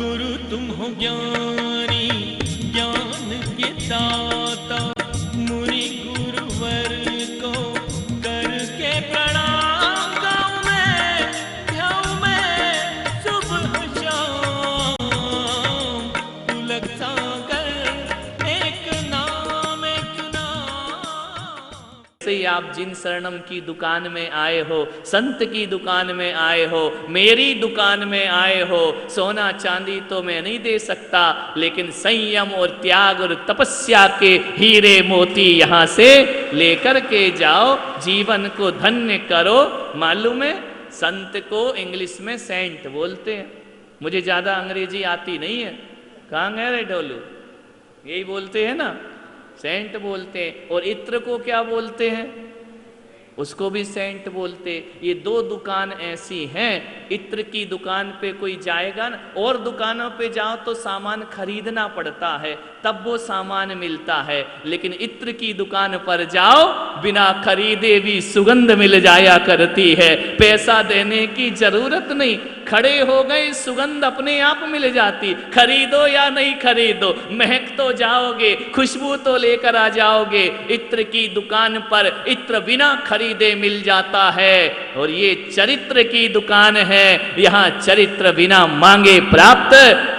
गुरु तुम हो ज्ञानी ज्ञान के दाता, मुनि गुरुवर को करके प्रणाम गाऊं मैं, ध्याऊं मैं सुबह शाम। तुलक सागर एक नाम एक नाम। से आप जिन शरणम की दुकान में आए हो, संत की दुकान में आए हो, मेरी दुकान में आए हो, सोना चांदी तो मैं नहीं दे सकता, लेकिन संयम और त्याग और तपस्या के हीरे मोती यहां से लेकर के जाओ, जीवन को धन्य करो। मालूम है, संत को इंग्लिश में सेंट बोलते हैं। मुझे ज्यादा अंग्रेजी आती नहीं है। कहाँ गए रे ढोलू? यही बोलते हैं ना, सेंट बोलते हैं। और इत्र को क्या बोलते हैं? उसको भी सेंट बोलते। ये दो दुकान ऐसी हैं, इत्र की दुकान पे कोई जाएगा ना, और दुकानों पे जाओ तो सामान खरीदना पड़ता है, तब वो सामान मिलता है, लेकिन इत्र की दुकान पर जाओ, बिना खरीदे भी सुगंध मिल जाया करती है, पैसा देने की जरूरत नहीं, खड़े हो गए सुगंध अपने आप मिल जाती। खरीदो या नहीं खरीदो, महक तो जाओगे, खुशबू तो लेकर आ जाओगे। इत्र की दुकान पर इत्र बिना खरीदे मिल जाता है, और ये चरित्र की दुकान है, यहाँ चरित्र बिना मांगे प्राप्त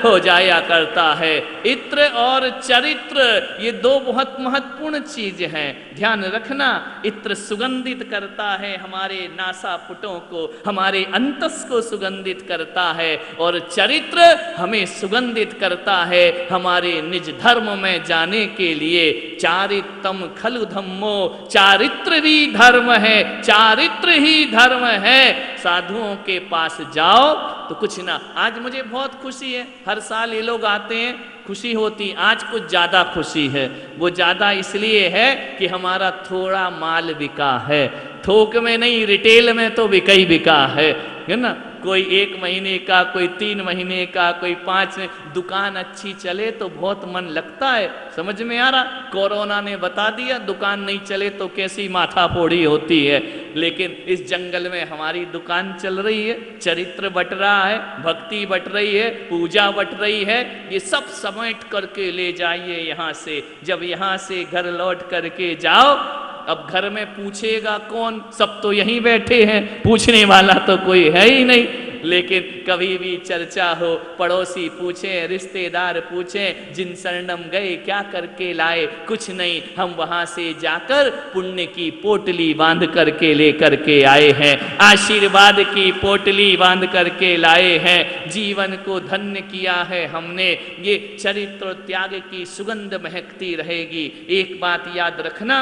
हो जाया करता है। इत्र और चरित्र ये दो बहुत महत्वपूर्ण चीज हैं, ध्यान रखना। इत्र सुगंधित करता है हमारे नासापुटों को, हमारे अंतस को सुगंधित करता है, और चरित्र हमें सुगंधित करता है हमारे निज धर्म में जाने के लिए। चारित्रम खलु धम्मो, चारित्र भी धर्म है, चारित्र ही धर्म है। साधुओं के पास जाओ तो कुछ ना, आज मुझे बहुत खुशी है, हर साल ये लोग आते हैं, खुशी होती। आज कुछ ज्यादा खुशी है, वो ज्यादा इसलिए है कि हमारा थोड़ा माल बिका है, थोक में नहीं, रिटेल में तो बिका ही बिका है ना। कोई 1 महीने का, कोई 3 महीने का, कोई 5। दुकान अच्छी चले तो बहुत मन लगता है, समझ में आ रहा। कोरोना ने बता दिया, दुकान नहीं चले तो कैसी माथा फोड़ी होती है, लेकिन इस जंगल में हमारी दुकान चल रही है, चरित्र बट रहा है, भक्ति बट रही है, पूजा बट रही है। ये सब समेट करके ले जाइए यहाँ से। जब यहाँ से घर लौट करके जाओ, अब घर में पूछेगा कौन? सब तो यहीं बैठे हैं, पूछने वाला तो कोई है ही नहीं। लेकिन कभी भी चर्चा हो, पड़ोसी पूछे, रिश्तेदार पूछे, जिन शरणम गए क्या करके लाए? कुछ नहीं, हम वहां से जाकर पुण्य की पोटली बांध करके लेकर के आए हैं, आशीर्वाद की पोटली बांध करके लाए हैं, जीवन को धन्य किया है हमने। ये चरित्र त्याग की सुगंध महकती रहेगी। एक बात याद रखना,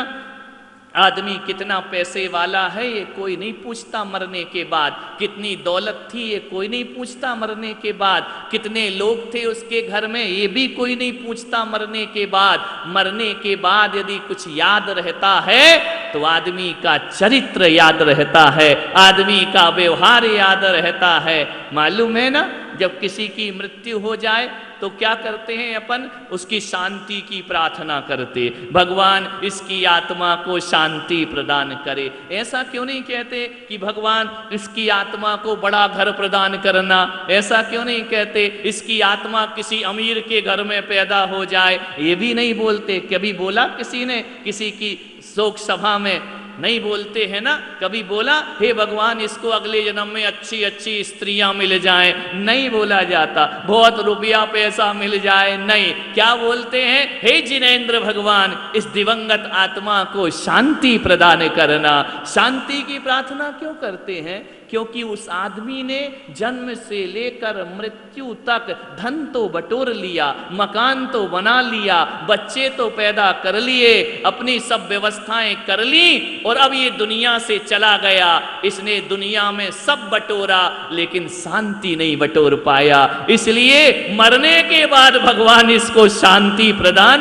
आदमी कितना पैसे वाला है ये कोई नहीं पूछता मरने के बाद, कितनी दौलत थी ये कोई नहीं पूछता मरने के बाद, कितने लोग थे उसके घर में ये भी कोई नहीं पूछता मरने के बाद। मरने के बाद यदि कुछ याद रहता है तो आदमी का चरित्र याद रहता है, आदमी का व्यवहार याद रहता है। मालूम है ना, जब किसी की मृत्यु हो जाए तो क्या करते हैं अपन? उसकी शांति की प्रार्थना करते, भगवान इसकी आत्मा को शांति प्रदान करे। ऐसा क्यों नहीं कहते कि भगवान इसकी आत्मा को बड़ा घर प्रदान करना? ऐसा क्यों नहीं कहते इसकी आत्मा किसी अमीर के घर में पैदा हो जाए? ये भी नहीं बोलते। कभी बोला किसी ने किसी की शोक सभा में? नहीं बोलते हैं ना। कभी बोला हे भगवान इसको अगले जन्म में अच्छी अच्छी स्त्रियां मिल जाएं? नहीं बोला जाता। बहुत रुपया पैसा मिल जाए? नहीं। क्या बोलते हैं? हे जिनेंद्र भगवान इस दिवंगत आत्मा को शांति प्रदान करना। शांति की प्रार्थना क्यों करते हैं? क्योंकि उस आदमी ने जन्म से लेकर मृत्यु तक धन तो बटोर लिया, मकान तो बना लिया, बच्चे तो पैदा कर लिए, अपनी सब व्यवस्थाएं कर ली, और अब ये दुनिया से चला गया। इसने दुनिया में सब बटोरा लेकिन शांति नहीं बटोर पाया, इसलिए मरने के बाद भगवान इसको शांति प्रदान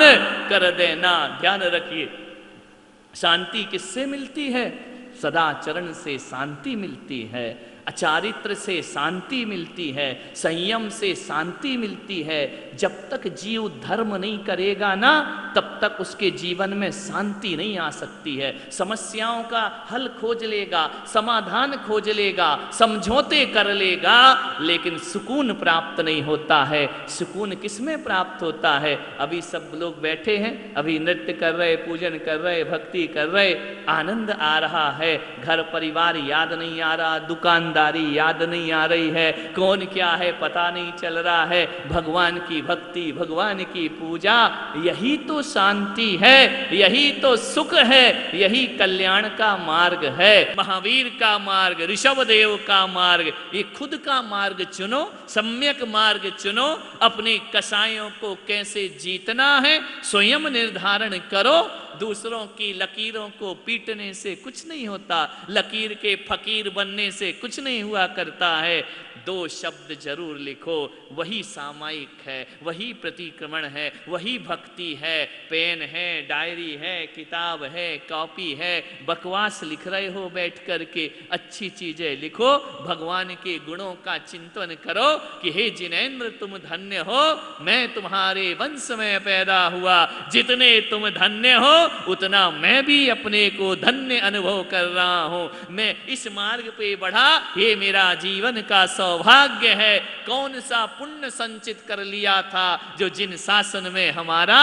कर देना। ध्यान रखिए, शांति किससे मिलती है? सदाचरण से शांति मिलती है। चारित्र से शांति मिलती है, संयम से शांति मिलती है। जब तक जीव धर्म नहीं करेगा ना, तब तक उसके जीवन में शांति नहीं आ सकती है। समस्याओं का हल खोज लेगा, समाधान खोज लेगा, समझौते कर लेगा, लेकिन सुकून प्राप्त नहीं होता है। सुकून किसमें प्राप्त होता है? अभी सब लोग बैठे हैं, अभी नृत्य कर रहे, पूजन कर रहे, भक्ति कर रहे, आनंद आ रहा है। घर परिवार याद नहीं आ रहा, दुकानदारी याद नहीं आ रही है, कौन क्या है पता नहीं चल रहा है। भगवान की भक्ति, भगवान की पूजा, यही तो शांति है, यही तो सुख है, यही कल्याण का मार्ग है। महावीर का मार्ग, ऋषभदेव का मार्ग, ये खुद का मार्ग चुनो, सम्यक मार्ग चुनो। अपने कसायों को कैसे जीतना है स्वयं निर्धारण करो। दूसरों की लकीरों को पीटने से कुछ नहीं होता, लकीर के फकीर बनने से कुछ नहीं हुआ करता है। दो शब्द जरूर लिखो, वही सामायिक है, वही प्रतिक्रमण है, वही भक्ति है। पेन है, डायरी है, किताब है, कॉपी है, बकवास लिख रहे हो बैठ करके, अच्छी चीजें लिखो। भगवान के गुणों का चिंतन करो कि हे जिनेंद्र तुम धन्य हो, मैं तुम्हारे वंश में पैदा हुआ, जितने तुम धन्य हो उतना मैं भी अपने को धन्य अनुभव कर रहा हूं। मैं इस मार्ग पे बढ़ा, ये मेरा जीवन का सौभाग्य है। कौन सा पुण्य संचित कर लिया था जो जिन शासन में हमारा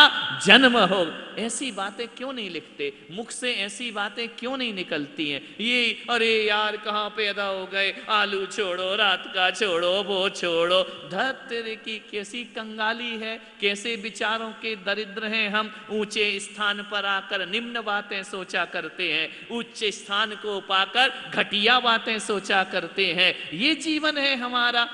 जन्म हो। ऐसी बातें क्यों नहीं लिखते? मुख से ऐसी बातें क्यों नहीं निकलती हैं? ये अरे यार कहाँ पैदा हो गए, आलू छोड़ो, रात का छोड़ो, वो छोड़ो। धरती की कैसी कंगाली है, कैसे विचारों के दरिद्र हैं हम। ऊंचे स्थान पर आकर निम्न बातें सोचा करते हैं, उच्च स्थान को पाकर घटिया बातें सोचा करते हैं। ये जीवन है हमारा,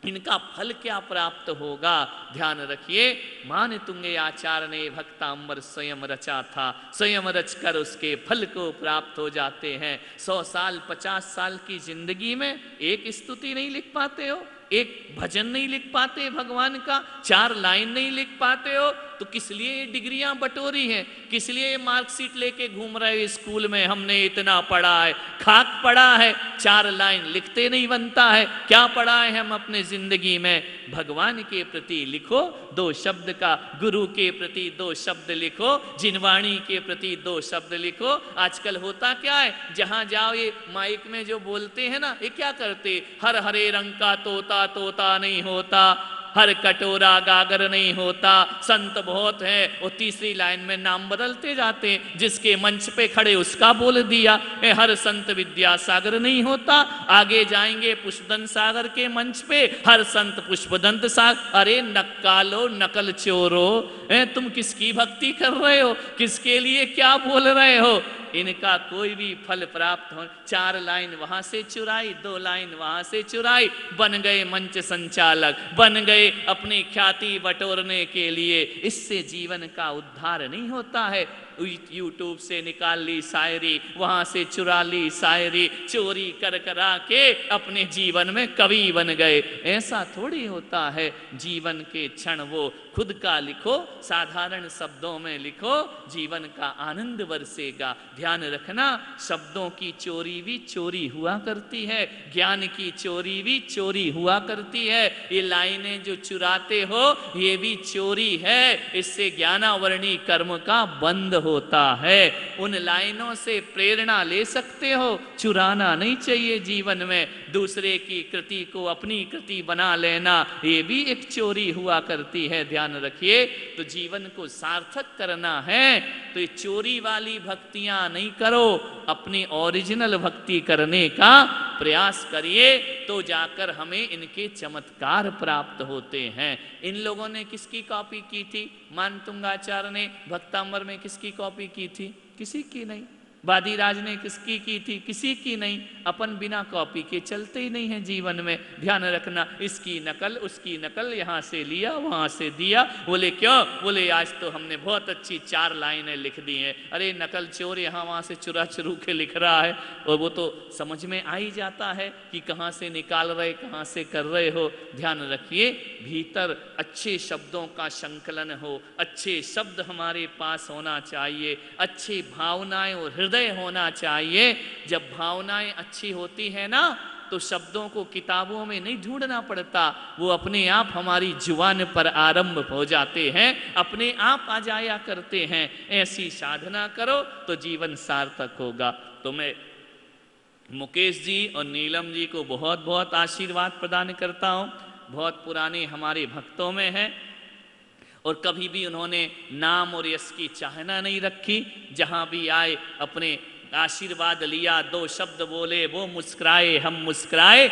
इनका फल क्या प्राप्त होगा? ध्यान रखिए। मान तुंगे आचार्य ने भक्तांबर स्वयं रचा था, स्वयं रचकर उसके फल को प्राप्त हो जाते हैं। 100 साल 50 साल की जिंदगी में एक स्तुति नहीं लिख पाते हो, एक भजन नहीं लिख पाते भगवान का, 4 लाइन नहीं लिख पाते हो, तो किस लिए ये डिग्रियां बटोरी हैं? किस लिए ये मार्कशीट लेके घूम रहे हो स्कूल में? हमने इतना पढ़ा है, खाक पढ़ा है, 4 लाइन लिखते नहीं बनता है। क्या पढ़ा है हम अपने जिंदगी में? भगवान के प्रति लिखो 2 शब्द का, गुरु के प्रति 2 शब्द लिखो, जिनवाणी के प्रति 2 शब्द लिखो। आजकल होता क्या है, जहां जाओ ये माइक में जो बोलते हैं ना, ये क्या करते? हर हरे रंग का तोता तोता नहीं होता, हर कटोरा गागर नहीं होता, संत बहुत है, वो तीसरी लाइन में नाम बदलते जाते हैं। जिसके मंच पे खड़े उसका बोल दिया, हर संत विद्यासागर नहीं होता। आगे जाएंगे पुष्पदंत सागर के मंच पे, हर संत पुष्पदंत सागर। अरे नक्कालो नकल चोरो, तुम किसकी भक्ति कर रहे हो? किसके लिए क्या बोल रहे हो? इनका कोई भी फल प्राप्त हो। 4 लाइन वहां से चुराई, 2 लाइन वहां से चुराई, बन गए मंच संचालक, बन गए अपनी ख्याति बटोरने के लिए। इससे जीवन का उद्धार नहीं होता है। यूट्यूब से निकाल ली शायरी, वहां से चुरा ली शायरी, चोरी कर करा के अपने जीवन में कवि बन गए। ऐसा थोड़ी होता है। जीवन के क्षण वो खुद का लिखो, साधारण शब्दों में लिखो, जीवन का आनंद बरसेगा। ध्यान रखना, शब्दों की चोरी भी चोरी हुआ करती है, ज्ञान की चोरी भी चोरी हुआ करती है। ये लाइनें जो चुराते हो ये भी चोरी है, इससे ज्ञानावरणी कर्म का बंद होता है। उन लाइनों से प्रेरणा ले सकते हो, चुराना नहीं चाहिए जीवन में। दूसरे की कृति को अपनी कृति बना लेना ये भी एक चोरी हुआ करती है। ध्यान रखिए। तो जीवन को सार्थक करना है तो ये चोरी वाली भक्तियां नहीं करो, अपनी ओरिजिनल भक्ति करने का प्रयास करिए, तो जाकर हमें इनके चमत्कार प्राप्त होते हैं। इन लोगों ने किसकी कॉपी की थी? मानतुंगाचार्य ने भक्तांबर में किसकी कॉपी की थी? किसी की नहीं। वादीराज ने किसकी की थी? किसी की नहीं। अपन बिना कॉपी के चलते ही नहीं है जीवन में। ध्यान रखना, इसकी नकल उसकी नकल, यहाँ से लिया वहाँ से दिया। बोले क्यों? बोले आज तो हमने बहुत अच्छी 4 लाइनें लिख दी हैं। अरे नकल चोर यहाँ वहाँ से चुरा चुरू के लिख रहा है, और वो तो समझ में आ ही जाता है कि कहाँ से निकाल रहे, कहाँ से कर रहे हो। ध्यान रखिए, भीतर अच्छे शब्दों का संकलन हो, अच्छे शब्द हमारे पास होना चाहिए, अच्छी भावनाएं और हृदय होना चाहिए। जब भावनाएं अच्छी होती है ना, तो शब्दों को किताबों में नहीं ढूंढना पड़ता, वो अपने आप हमारी जुबान पर आरंभ हो जाते हैं, अपने आप आ जाया करते हैं। ऐसी साधना करो तो जीवन सार्थक होगा। तो मैं मुकेश जी और नीलम जी को बहुत बहुत आशीर्वाद प्रदान करता हूँ। बहुत पुराने हमारे भक्तों में हैं और कभी भी उन्होंने नाम और यश की चाहना नहीं रखी। जहाँ भी आए अपने आशीर्वाद लिया, 2 शब्द बोले, वो मुस्कुराए, हम मुस्कुराए,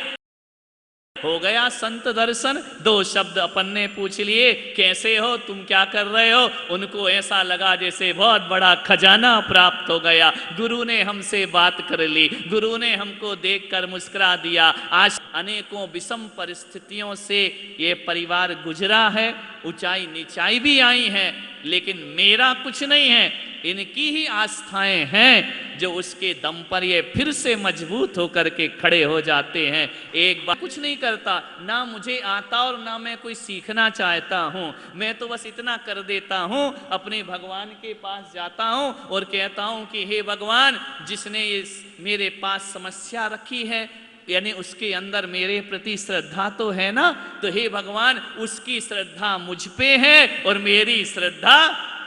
हो गया संत दर्शन। 2 शब्द अपन ने पूछ लिए, कैसे हो, तुम क्या कर रहे हो, उनको ऐसा लगा जैसे बहुत बड़ा खजाना प्राप्त हो गया। गुरु ने हमसे बात कर ली, गुरु ने हमको देखकर मुस्कुरा दिया। आज अनेकों विषम परिस्थितियों से ये परिवार गुजरा है, ऊंचाई नीचाई भी आई है, लेकिन मेरा कुछ नहीं है, इनकी ही आस्थाएं हैं जो उसके दम पर ये फिर से मजबूत होकर के खड़े हो जाते हैं। एक बार कुछ नहीं करता, ना मुझे आता और ना मैं कोई सीखना चाहता हूँ, मैं तो बस इतना कर देता हूँ, अपने भगवान के पास जाता हूँ और कहता हूँ कि हे भगवान, जिसने ये मेरे पास समस्या रखी है, यानी उसके अंदर मेरे प्रति श्रद्धा तो है ना, तो हे भगवान उसकी श्रद्धा मुझ पे है और मेरी श्रद्धा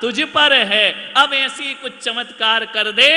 तुझ पर है। अब ऐसी कुछ चमत्कार कर दे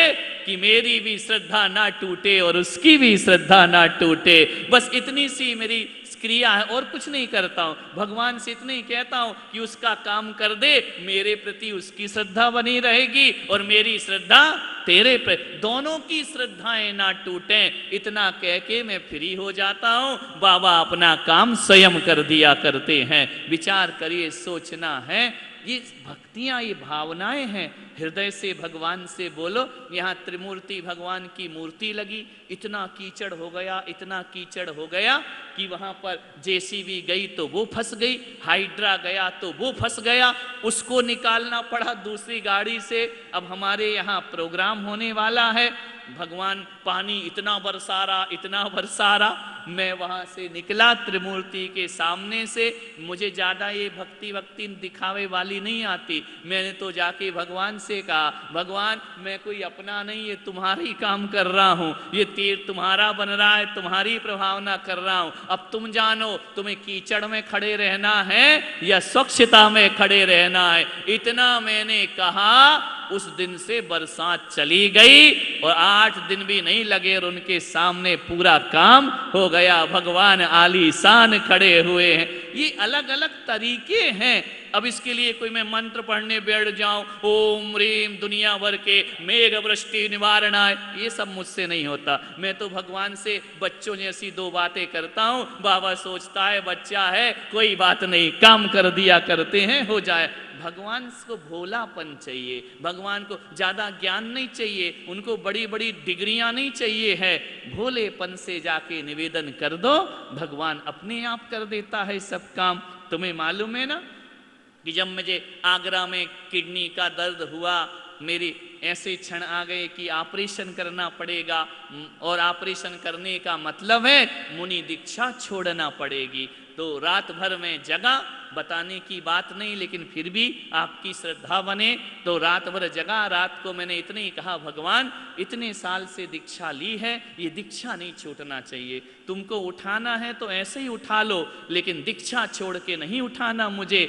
कि मेरी भी श्रद्धा ना टूटे और उसकी भी श्रद्धा ना टूटे। बस इतनी सी मेरी क्रिया है और कुछ नहीं करता हूं। भगवान से इतना ही कहता हूं कि उसका काम कर दे, मेरे प्रति उसकी श्रद्धा बनी रहेगी और मेरी श्रद्धा तेरे पे, दोनों की श्रद्धाएं ना टूटें। इतना कह के मैं फ्री हो जाता हूं। बाबा अपना काम स्वयं कर दिया करते हैं। विचार करिए, सोचना है, ये भक्तियां, ये भावनाएं हैं। हृदय से भगवान से बोलो। यहाँ त्रिमूर्ति भगवान की मूर्ति लगी, इतना कीचड़ हो गया, इतना कीचड़ हो गया कि वहां पर जेसीबी गई तो वो फंस गई, हाइड्रा गया तो वो फंस गया, उसको निकालना पड़ा दूसरी गाड़ी से। अब हमारे यहाँ प्रोग्राम होने वाला है, भगवान पानी इतना बरसा रहा, इतना बरसा रहा। मैं वहां से निकला त्रिमूर्ति के सामने से। मुझे ज्यादा ये भक्ति दिखावे वाली नहीं आती। मैंने तो जाके भगवान से कहा, भगवान मैं कोई अपना नहीं, ये तुम्हारी काम कर रहा हूँ, ये तीर तुम्हारा बन रहा है, तुम्हारी प्रभावना कर रहा हूँ। अब तुम जानो, तुम्हें कीचड़ में खड़े रहना है या स्वच्छता में खड़े रहना है। इतना मैंने कहा, उस दिन से बरसात चली गई और 8 दिन भी नहीं लगे और उनके सामने पूरा काम हो गया। भगवान आलीशान खड़े हुए हैं। ये अलग अलग तरीके हैं। अब इसके लिए कोई मैं मंत्र पढ़ने बैठ जाऊं, ओम ह्रीम दुनिया भर के मेघ वृष्टि निवारणाय, ये सब मुझसे नहीं होता। मैं तो भगवान से बच्चों जैसी 2 बातें करता हूं। बाबा सोचता है बच्चा है, कोई बात नहीं, काम कर दिया करते हैं, हो जाए। भगवान को भोलापन चाहिए, भगवान को ज्यादा ज्ञान नहीं चाहिए, उनको बड़ी बड़ी डिग्रियां नहीं चाहिए है। भोलेपन से जाके निवेदन कर दो, भगवान अपने आप कर देता है सब काम। तुम्हें मालूम है ना कि जब मुझे आगरा में किडनी का दर्द हुआ, मेरी ऐसे क्षण आ गए कि ऑपरेशन करना पड़ेगा और ऑपरेशन करने का मतलब है मुनि दीक्षा छोड़ना पड़ेगी। तो रात भर में जगा, बताने की बात नहीं, लेकिन फिर भी आपकी श्रद्धा बने तो रात भर जगा। रात को मैंने इतने ही कहा, भगवान इतने साल से दीक्षा ली है, ये दीक्षा नहीं छूटना चाहिए। तुमको उठाना है तो ऐसे ही उठा लो, लेकिन दीक्षा छोड़ के नहीं उठाना मुझे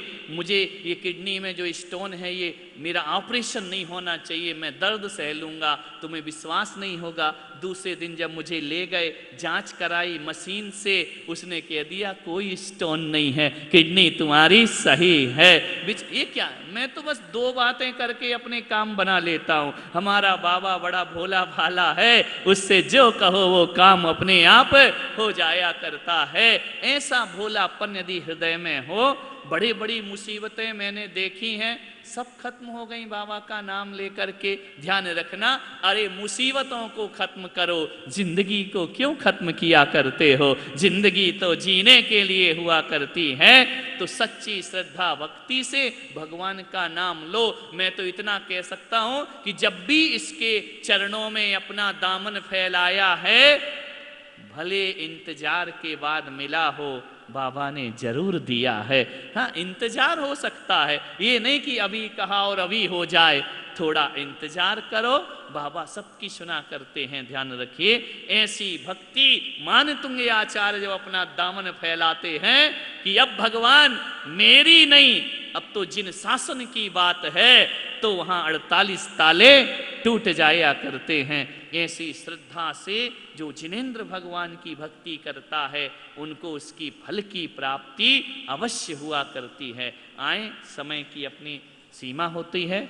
ये किडनी में जो स्टोन है, ये मेरा ऑपरेशन नहीं होना चाहिए, मैं दर्द सह लूँगा। तुम्हें विश्वास नहीं होगा, दूसरे दिन जब मुझे ले गए, जांच कराई मशीन से, उसने कह दिया कोई स्टोन नहीं है, किडनी तुम्हारी सही है। ये क्या, मैं तो बस 2 बातें करके अपने काम बना लेता हूँ। हमारा बाबा बड़ा भोला भाला है, उससे जो कहो वो काम अपने आप हो जाया करता है। ऐसा भोलापन यदि हृदय में हो, बड़ी बड़ी मुसीबतें मैंने देखी हैं, सब खत्म हो गई बाबा का नाम लेकर के। ध्यान रखना, अरे मुसीबतों को खत्म करो, जिंदगी को क्यों खत्म किया करते हो? जिंदगी तो जीने के लिए हुआ करती है। तो सच्ची श्रद्धा भक्ति से भगवान का नाम लो। मैं तो इतना कह सकता हूं कि जब भी इसके चरणों में अपना दामन फैलाया है, भले इंतजार के बाद मिला हो, बाबा ने जरूर दिया है। हाँ, इंतजार हो सकता है, ये नहीं कि अभी कहा और अभी हो जाए। थोड़ा इंतजार करो, बाबा सबकी सुना करते हैं, ध्यान रखिए। ऐसी भक्ति मानतुंग आचार्य जब अपना दामन फैलाते हैं कि अब भगवान मेरी नहीं, अब तो जिन शासन की बात है, तो वहां 48 ताले टूट जाया करते हैं। ऐसी श्रद्धा से जो जिनेंद्र भगवान की भक्ति करता है, उनको उसकी फल की प्राप्ति अवश्य हुआ करती है। आए, समय की अपनी सीमा होती है,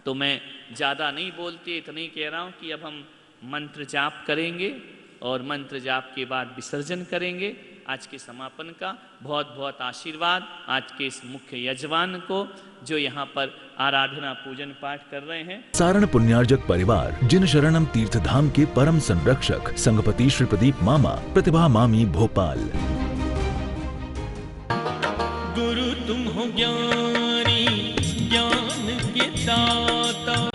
तो मैं ज़्यादा नहीं बोलती, इतना ही कह रहा हूँ कि अब हम मंत्र जाप करेंगे और मंत्र जाप के बाद विसर्जन करेंगे। आज के समापन का बहुत बहुत आशीर्वाद आज के इस मुख्य यजमान को, जो यहाँ पर आराधना पूजन पाठ कर रहे हैं। सारण पुण्यार्जक परिवार जिन शरणम तीर्थ धाम के परम संरक्षक संघपति श्री प्रदीप मामा, प्रतिभा मामी, भोपाल। गुरु तुम हो ज्ञानी, ज्ञान के दाता,